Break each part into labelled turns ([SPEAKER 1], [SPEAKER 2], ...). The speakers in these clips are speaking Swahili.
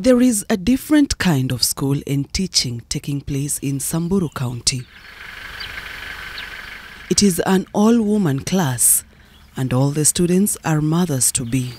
[SPEAKER 1] There is a different kind of school and teaching taking place in Samburu County. It is an all-woman class, and all the students are mothers-to-be.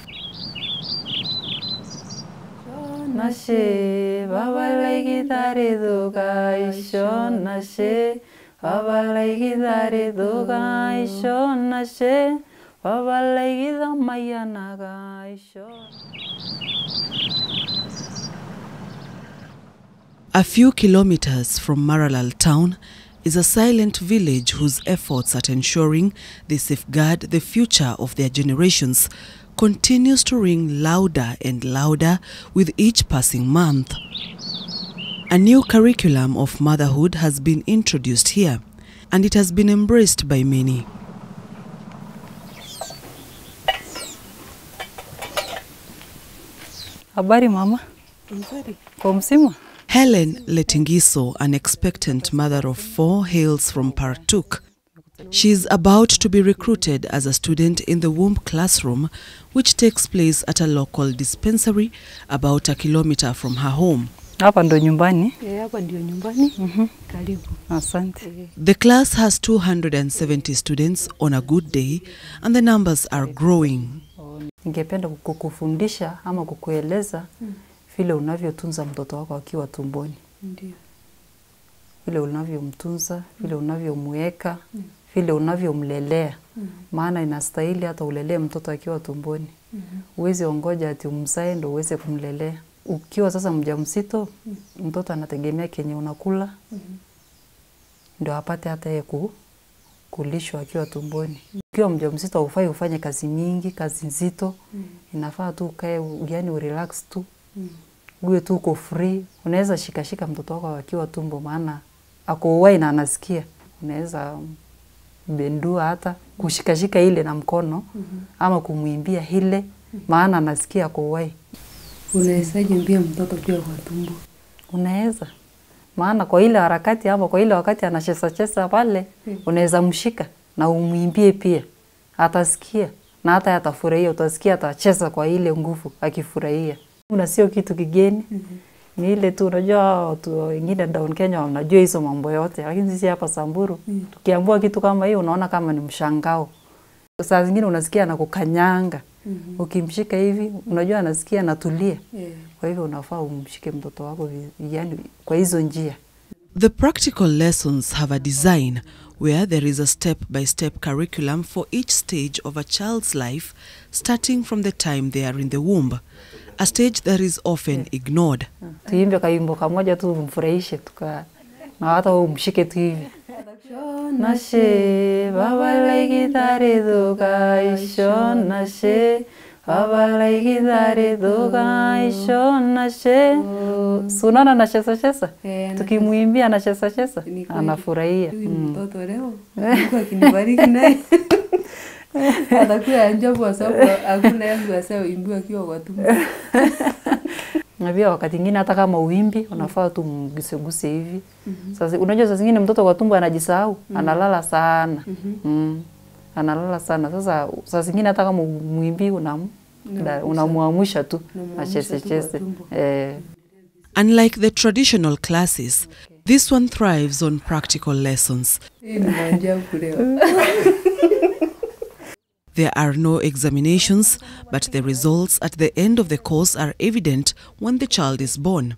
[SPEAKER 1] A few kilometers from Maralal town is a silent village whose efforts at ensuring they safeguard the future of their generations continues to ring louder and louder with each passing month. A new curriculum of motherhood has been introduced here, and it has been embraced by many.
[SPEAKER 2] Habari mama. Nzuri. Kwa msimu?
[SPEAKER 1] Helen Letingiso, an expectant mother of 4, hails from Partuk. She is about to be recruited as a student in the womb classroom, which takes place at a local dispensary about a kilometer from her home.
[SPEAKER 2] Hapa ndo nyumbani?
[SPEAKER 3] Hapa ndio nyumbani. Karibu.
[SPEAKER 2] Asante.
[SPEAKER 1] The class has 270 students on a good day, and the numbers are growing.
[SPEAKER 2] Ningependa kukufundisha ama kukueleza vile unavyotunza mtoto wako akiwa tumboni.
[SPEAKER 3] Ndio.
[SPEAKER 2] Vile unavyomtunza, vile unavyomweka, vile unavyomlelea. Maana inastahili hata ulelee mtoto akiwa tumboni. Uweze ongoja ati umzae ndo uweze kumlelea. Ukiwa sasa mjamzito, mtoto anategemea kenye unakula. Ndio apate hata yeye kulishwa akiwa tumboni. Ukiwa mjamzito hufai ufanye kazi mingi, kazi nzito. Inafaa tu ukae, yani urelax tu. Uwe tu uko free. Unaweza shika mtoto wako akiwa tumbo, maana ako uwai na anasikia. Unaweza bendua hata kushika ile na mkono ama kumuimbia ile, maana anasikia ako uwai.
[SPEAKER 3] Unaweza jimbia mtoto akiwa kwa tumbo?
[SPEAKER 2] Unaweza. Maana kwa ile harakati ama kwa ile wakati anacheza pale, unaweza mshika na umuimbie pia. Atasikia na hata atafurahia, utasikia atacheza kwa ile nguvu akifurahia. Una sio kitu kigeni. Ni ile tu unajua watu wengine down Kenya wanajua hizo mambo yote, lakini sisi hapa Samburu tukiambiwa kitu kama hiyo unaona kama ni mshangao. Saa zingine unasikia anakukanyanga. Ukimshika hivi unajua anasikia anatulia. Kwa hivyo unafaa umshike mtoto wako yani kwa hizo njia.
[SPEAKER 1] The practical lessons have a design where there is a step-by-step curriculum for each stage of a child's life, starting from the time they are in the womb, a stage that is often ignored.
[SPEAKER 2] Tuimbe kaimbo kamoja tu umfurahishe na hata umshike tu hivi. Nashe baba laikitare doga isho nashe baba laikitare doga isho nashe. Sunana na chesa tukimuimbia na chesa anafurahia.
[SPEAKER 3] Mtoto leo Mungu akinibariki naye atakuwa anja kwa sababu hakuna yangu asao imbiwa akiwa kwa tumbo.
[SPEAKER 2] Na pia wakati mwingine hata kama uimbi unafaa tu mguseguse hivi. Sasa unajua saa zingine mtoto kwa tumbo anajisahau, analala sana. Analala sana. Sasa saa zingine hata kama muimbi unamuamsha tu na chese.
[SPEAKER 1] Unlike the traditional classes, this one thrives on practical lessons. There are no examinations, but the results at the end of the course are evident when the child is born.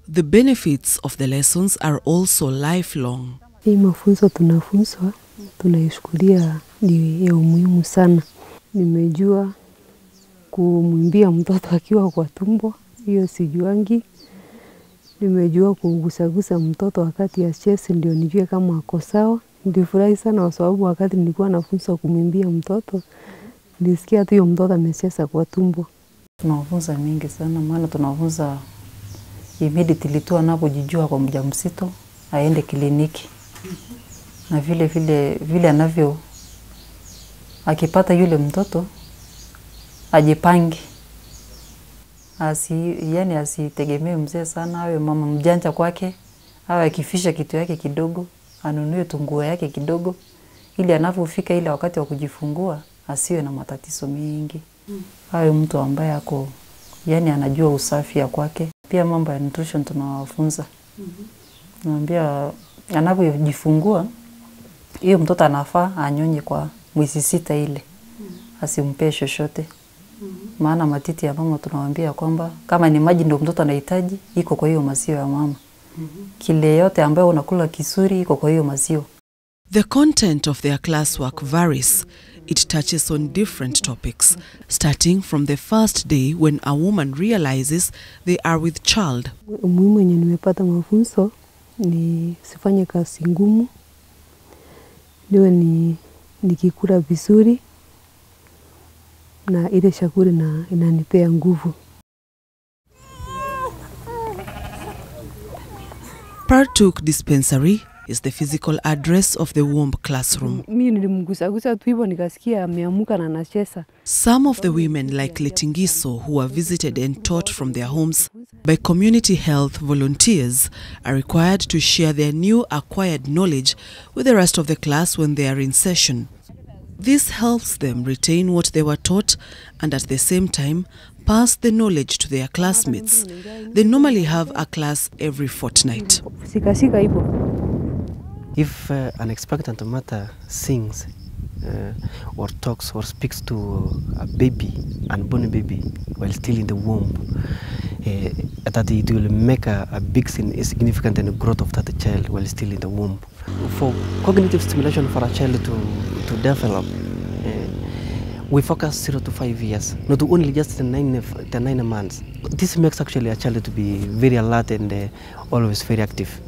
[SPEAKER 1] The benefits of the lessons are also lifelong.
[SPEAKER 3] Hii mafunzo tunafunzwa, tunaishukulia ni ya umuhimu sana. Nimejua kumwimbia mtoto akiwa kwa tumbo, hiyo sijuangi. Nimejua kugusagusa mtoto wakati ya chesi ndio nijue kama ako sawa. Nilifurahi sana kwa sababu wakati nilikuwa nafunza kumwimbia mtoto, nilisikia tu mtoto amecheza kwa tumbo.
[SPEAKER 2] Tunafunza mingi sana, maana tunafunza immediately tu anapojijua kwa mjamzito aende kliniki. Na vile anavyo akipata yule mtoto ajipange. Yani asitegemee mzee sana, awe mama mjanja kwake, awe akifisha kitu yake kidogo, anunue tunguo yake kidogo, ili anapofika ile wakati wa kujifungua asiwe na matatizo mengi. Awe mtu ambaye yani anajua usafi ya kwake. Pia mambo ya nutrition tunawafunza. Naambia anapojifungua hiyo mtoto anafaa anyonye kwa mwezi 6 ile. Asimpe chochote. Maana matiti ya mama tunawaambia kwamba kama ni maji ndio mtoto anahitaji, iko kwa hiyo maziwa ya mama. Kile yote ambayo unakula kisuri iko kwa hiyo maziwa.
[SPEAKER 1] The content of their classwork varies. It touches on different topics, starting from the first day when a woman realizes they are with child.
[SPEAKER 3] Umuhimu yenye nimepata mafunzo ni sifanye kazi ngumu, niwe nikikula vizuri na ile chakula na inanipea nguvu.
[SPEAKER 1] Partook Dispensary is the physical address of the womb classroom.
[SPEAKER 3] Mimi nilimgusa tu hivyo nikasikia ameamuka na anacheza.
[SPEAKER 1] Some of the women like Letingiso who were visited and taught from their homes by community health volunteers are required to share their new acquired knowledge with the rest of the class when they are in session. This helps them retain what they were taught and at the same time pass the knowledge to their classmates. They normally have a class every fortnight.
[SPEAKER 4] If an expectant mother sings or talks or speaks to a baby, unborn baby, while still in the womb, that it will make a big significant in the growth of that child while still in the womb. For cognitive stimulation for a child to develop, we focus 0 to 5 years, not only just the 9 months. This makes actually a child to be very alert and always very active.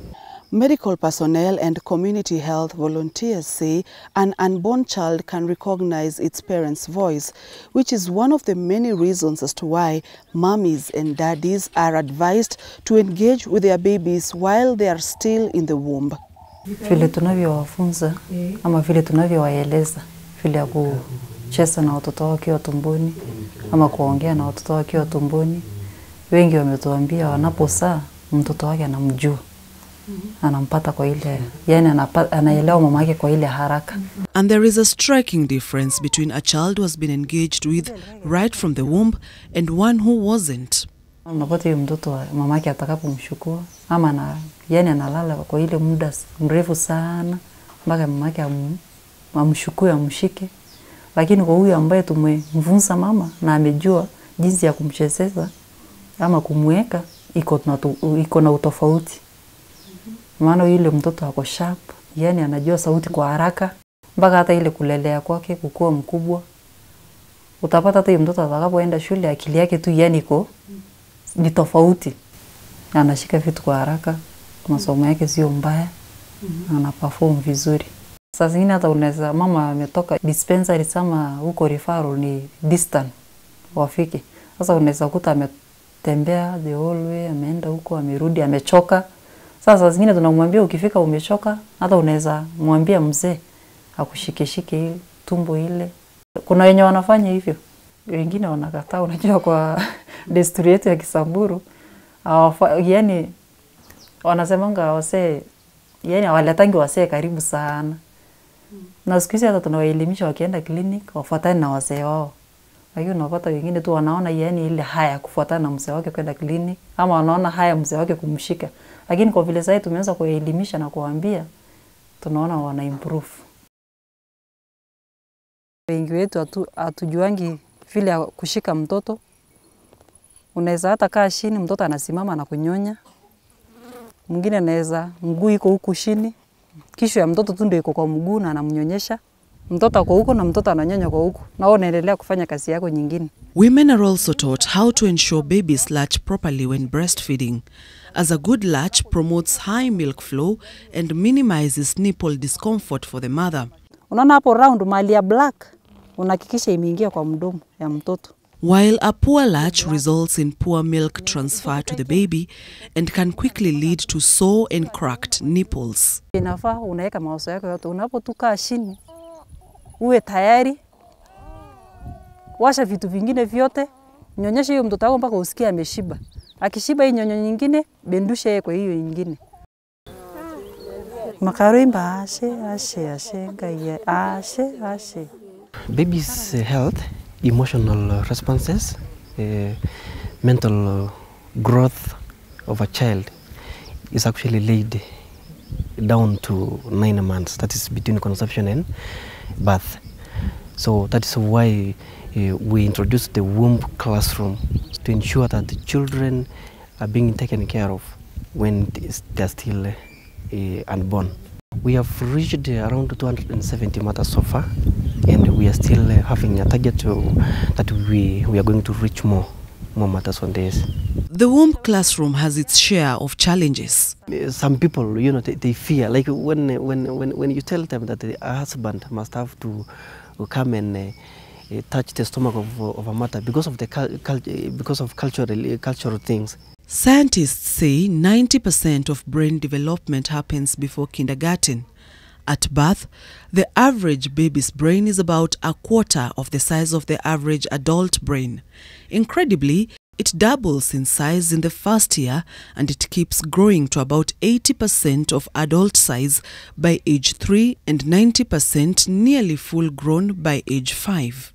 [SPEAKER 1] Medical personnel and community health volunteers say an unborn child can recognize its parent's voice, which is one of the many reasons as to why mummies and daddies are advised to engage with their babies while they are still in the womb.
[SPEAKER 2] Vile tunavyowafunza ama vile tunavyowaeleza vile ya kucheza na watoto wakiwa tumboni ama kuongea na watoto wakiwa tumboni, wengi wametuambia wanapozaa mtoto wake anamjua. Anampata kwa ile, yani anaelewa mama yake kwa ile haraka.
[SPEAKER 1] And there is a striking difference between a child who has been engaged with right from the womb and one who wasn't.
[SPEAKER 2] Unapata yule mtoto mama yake atakapomchukua ama yani analala kwa ile muda mrefu sana mpaka mama yake amchukue amshike. Lakini kwa huyu ambaye tumemfunza mama na amejua jinsi ya kumchezeza ama kumweka, iko na utofauti. Maana yule mtoto ako sharp, yani anajua sauti kwa haraka, mpaka hata ile kulelea kwake kukua mkubwa. Utapata hata yule mtoto atakapoenda shule akili yake tu yani ni tofauti. Anashika vitu kwa haraka, masomo yake sio mbaya, ana perform vizuri. Sasa zingine hata unaweza mama ametoka dispensary sama huko referral ni distant wafike. Sasa unaweza kuta ametembea the whole way, ameenda huko, amerudi, amechoka. Sasa zingine tunamwambia ukifika umechoka, hata unaweza mwambia mzee akushike tumbo ile. Kuna wenye wanafanya hivyo. Wengine wanakataa, unajua kwa desturi yetu ya Kisamburu, yani wanasemanga wasee, yani hawaletangi wasee karibu sana. Na siku hizi hata tunawaelimisha wakienda clinic wafuatane na wasee wao. Lakini unapata wengine tu wanaona yani ile haya kufuatana na mzee wake kwenda clinic, ama wanaona haya mzee wake kumshika. Lakini kwa vile sasa tumeanza kuelimisha na kuambia, tunaona wana improve. Wengi wetu hatujuangi vile kushika mtoto. Unaweza hata kaa chini mtoto anasimama na kunyonya. Mwingine anaweza mguu iko huku chini, kisha ya mtoto tu ndio iko kwa mguu na anamnyonyesha. Mtoto ako huko na mtoto ananyonya kwa huko. Na wao wanaendelea kufanya kazi yako nyingine.
[SPEAKER 1] Women are also taught how to ensure babies latch properly when breastfeeding, as a good latch promotes high milk flow and minimizes nipple discomfort for the mother.
[SPEAKER 2] Unaona hapo round mali ya black, unahakikisha imeingia kwa mdomo ya mtoto.
[SPEAKER 1] While a poor latch results in poor milk transfer to the baby and can quickly lead to sore and cracked nipples.
[SPEAKER 2] Inafaa unaweka mawazo yako yote, unapotukaa chini uwe tayari, washa vitu vingine vyote, nyonyesha hiyo mtoto wako mpaka usikie ameshiba. Akishiba hii nyonyo nyingine, bendusha yeye kwa hiyo nyingine. Makarimba ashe gaya ashe.
[SPEAKER 4] Baby's health, emotional responses, mental growth of a child is actually laid down to 9 months. That is between conception and birth. So that is why we introduced the womb classroom to ensure that the children are being taken care of when they are still unborn. We have reached around 270 mothers so far, and we are still having a target that we are going to reach more mothers on this.
[SPEAKER 1] The womb classroom has its share of challenges.
[SPEAKER 4] Some people, you know, they fear, like when you tell them that a husband must have to come and touch the stomach of a mother because of cultural things.
[SPEAKER 1] Scientists say 90% of brain development happens before kindergarten. At birth, the average baby's brain is about a quarter of the size of the average adult brain. Incredibly, it doubles in size in the first year, and it keeps growing to about 80% of adult size by age 3 and 90% nearly full grown by age 5.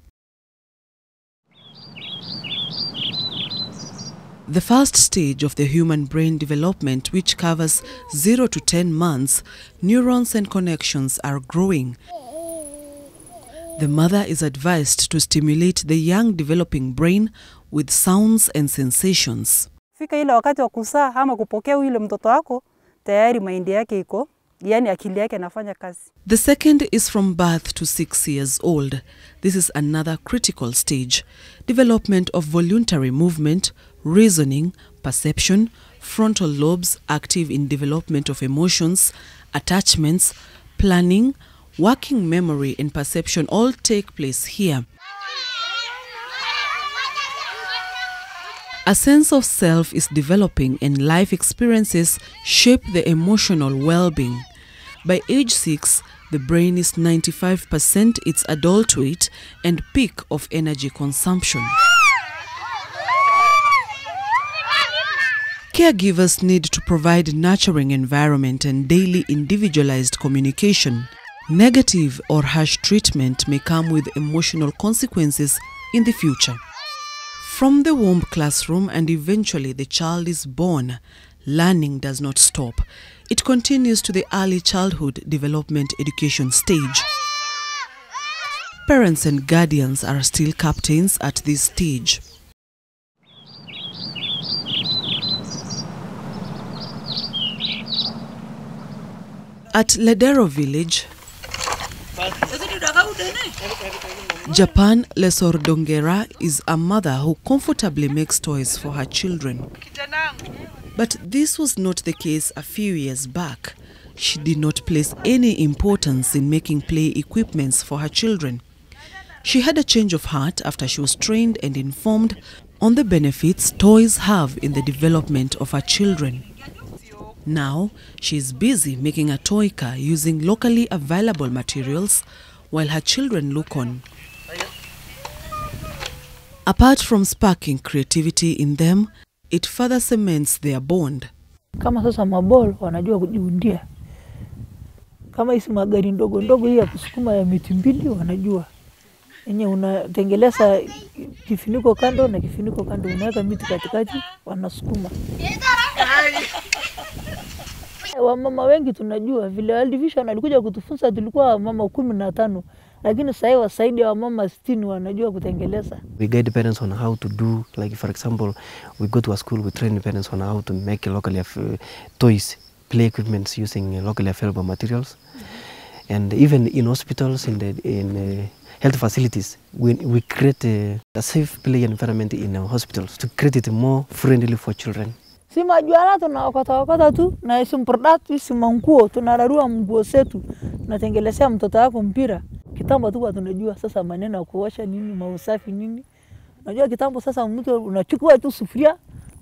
[SPEAKER 1] The first stage of the human brain development, which covers 0 to 10 months, neurons and connections are growing. The mother is advised to stimulate the young developing brain with sounds and sensations.
[SPEAKER 5] Fika ile wakati wa kuzaa ama kupokea yule mtoto wako, tayari mind yake iko, yani akili yake inafanya kazi.
[SPEAKER 1] The second is from birth to 6 years old. This is another critical stage. Development of voluntary movement, reasoning, perception, frontal lobes active in development of emotions, attachments, planning, working memory and perception all take place here. A sense of self is developing, and life experiences shape the emotional well-being. By age 6, the brain is 95% its adult weight and peak of energy consumption. Caregivers need to provide nurturing environment and daily individualized communication. Negative or harsh treatment may come with emotional consequences in the future. From the womb classroom and eventually the child is born, learning does not stop. It continues to the early childhood development education stage. Parents and guardians are still captains at this stage. At Ledero village, Japan Lesor Dongera is a mother who comfortably makes toys for her children. But this was not the case a few years back. She did not place any importance in making play equipments for her children. She had a change of heart after she was trained and informed on the benefits toys have in the development of her children. Now, she is busy making a toy car using locally available materials while her children look on. Apart from sparking creativity in them, it further cements their bond.
[SPEAKER 6] Kama sasa mabol wanajua kujiundia. Kama hizi magari ndogo ndogo hii ya kusukuma ya miti mbili wanajua. Yenye unatengeleza kifuniko kando na kifuniko kando, unaweka miti katikati wanasukuma. Wamama wengi tunajua vile World Vision alikuja kutufunza, tulikuwa mama 15, lakini sasa wasaidi wa mama 60 wanajua kutengeleza.
[SPEAKER 4] We guide parents on how to do, like for example, we go to a school, we train parents on how to make locally toys, play equipments using locally available materials. And even in hospitals, in health facilities, we create a safe play environment in our hospitals to create it more friendly for children.
[SPEAKER 6] Si majuana tunawakota tu na isi mprodati si manguo, tunararua nguo zetu, tunatengelezea mtoto wako mpira. Kitambo tu tunajua sasa maneno ya kuosha nini, mausafi nini. Unajua kitambo sasa mtu unachukua tu sufuria,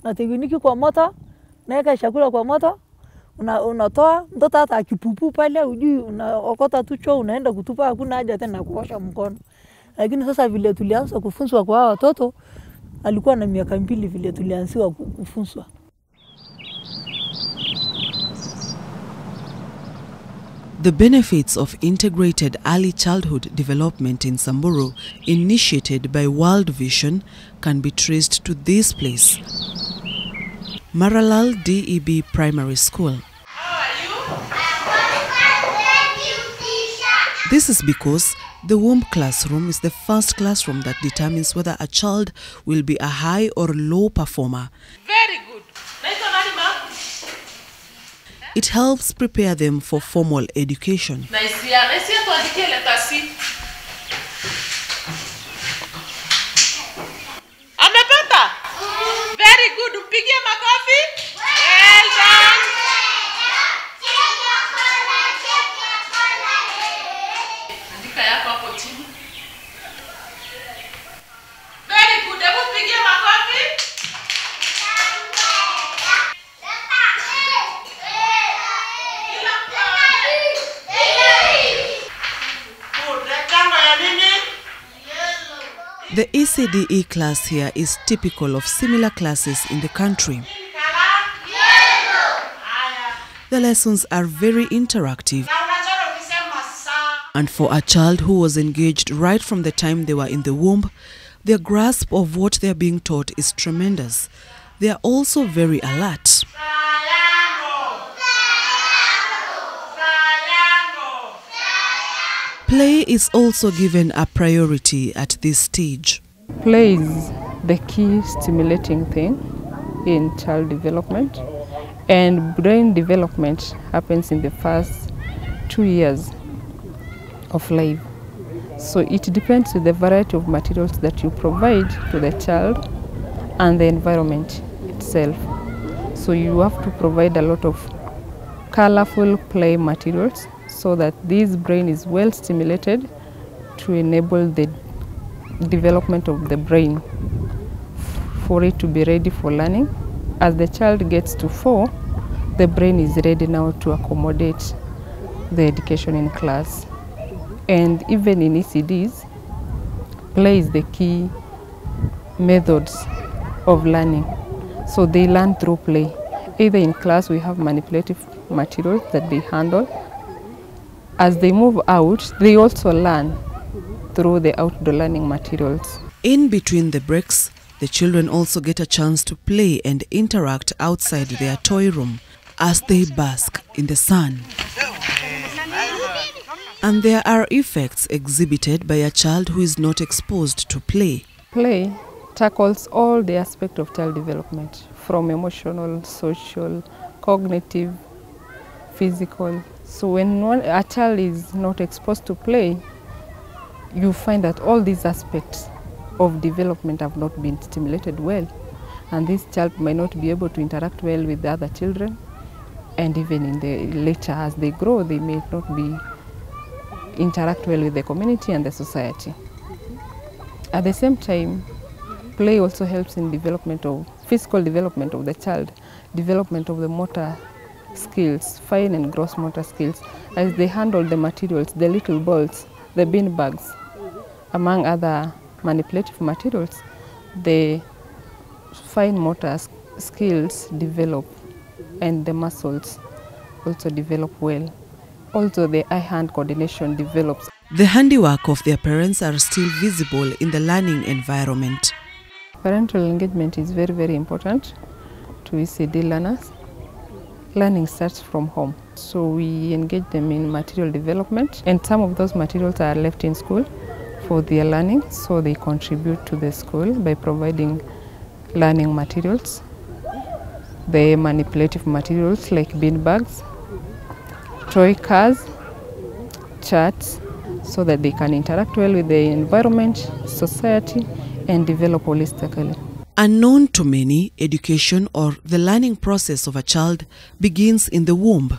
[SPEAKER 6] unatengeniki kwa moto, naweka chakula kwa moto, unatoa mtoto hata akipupu pale ujui, unaokota tu choo unaenda kutupa, hakuna haja tena kuosha mkono. Lakini sasa vile tulianza kufunzwa kwa watoto, alikuwa na miaka 2 vile tulianziwa kufunzwa.
[SPEAKER 1] The benefits of integrated early childhood development in Samburu, initiated by World Vision, can be traced to this place, Maralal DEB Primary School. This is because the womb classroom is the first classroom that determines whether a child will be a high or low performer.
[SPEAKER 7] Very good.
[SPEAKER 1] It helps prepare them for formal education.
[SPEAKER 7] Amepata? Very good. Mpigie makofi. Well done. Andika yako hapo chini. Very good. Hebu mpigie makofi.
[SPEAKER 1] The ECDE class here is typical of similar classes in the country. The lessons are very interactive, and for a child who was engaged right from the time they were in the womb, their grasp of what they are being taught is tremendous. They are also very alert. Play is also given a priority at this stage.
[SPEAKER 8] Play is the key stimulating thing in child development, and brain development happens in the first 2 years of life. So it depends on the variety of materials that you provide to the child and the environment itself. So you have to provide a lot of colorful play materials so that this brain is well stimulated to enable the development of the brain for it to be ready for learning. As the child gets to 4, the brain is ready now to accommodate the education in class. And even in ECDs, play is the key methods of learning. So they learn through play. Either in class we have manipulative materials that they handle. As they move out, they also learn through the outdoor learning materials.
[SPEAKER 1] In between the breaks, the children also get a chance to play and interact outside their toy room as they bask in the sun. And there are effects exhibited by a child who is not exposed to play.
[SPEAKER 8] Play tackles all the aspects of child development, from emotional, social, cognitive, physical. So when a child is not exposed to play, you find that all these aspects of development have not been stimulated well. And this child might not be able to interact well with the other children. And even in the later, as they grow, they may not interact well with the community and the society. At the same time, play also helps in physical development of the child, development of the motor skills, fine and gross motor skills, as they handle the materials, the little balls, the bean bags, among other manipulative materials. The fine motor skills develop, and the muscles also develop well. Also, the eye-hand coordination develops.
[SPEAKER 1] The handiwork of their parents are still visible in the learning environment.
[SPEAKER 8] Parental engagement is very, very important to ECD learners. Learning starts from home. So we engage them in material development, and some of those materials are left in school for their learning, so they contribute to the school by providing learning materials, the manipulative materials like bean bags, toy cars, charts, so that they can interact well with the environment, society, and develop holistically.
[SPEAKER 1] Unknown to many, education or the learning process of a child begins in the womb.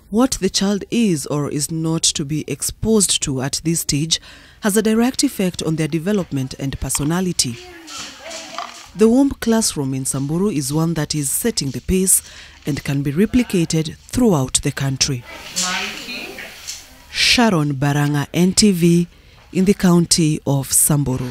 [SPEAKER 1] What the child is or is not to be exposed to at this stage has a direct effect on their development and personality. The womb classroom in Samburu is one that is setting the pace and can be replicated throughout the country. Sharon Baranga, NTV, in the county of Samburu.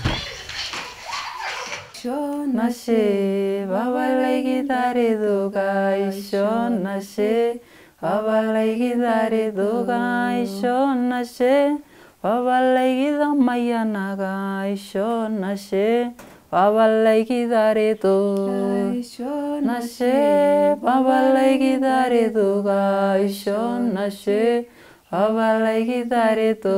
[SPEAKER 2] Shonashe, Baba Legitare Duga, Shonashe, babalaigithareto gaisho nashe babalaigitha mayana gaisho nashe babalaigithareto nashe babalaigithareto gaisho nashe babalaigithareto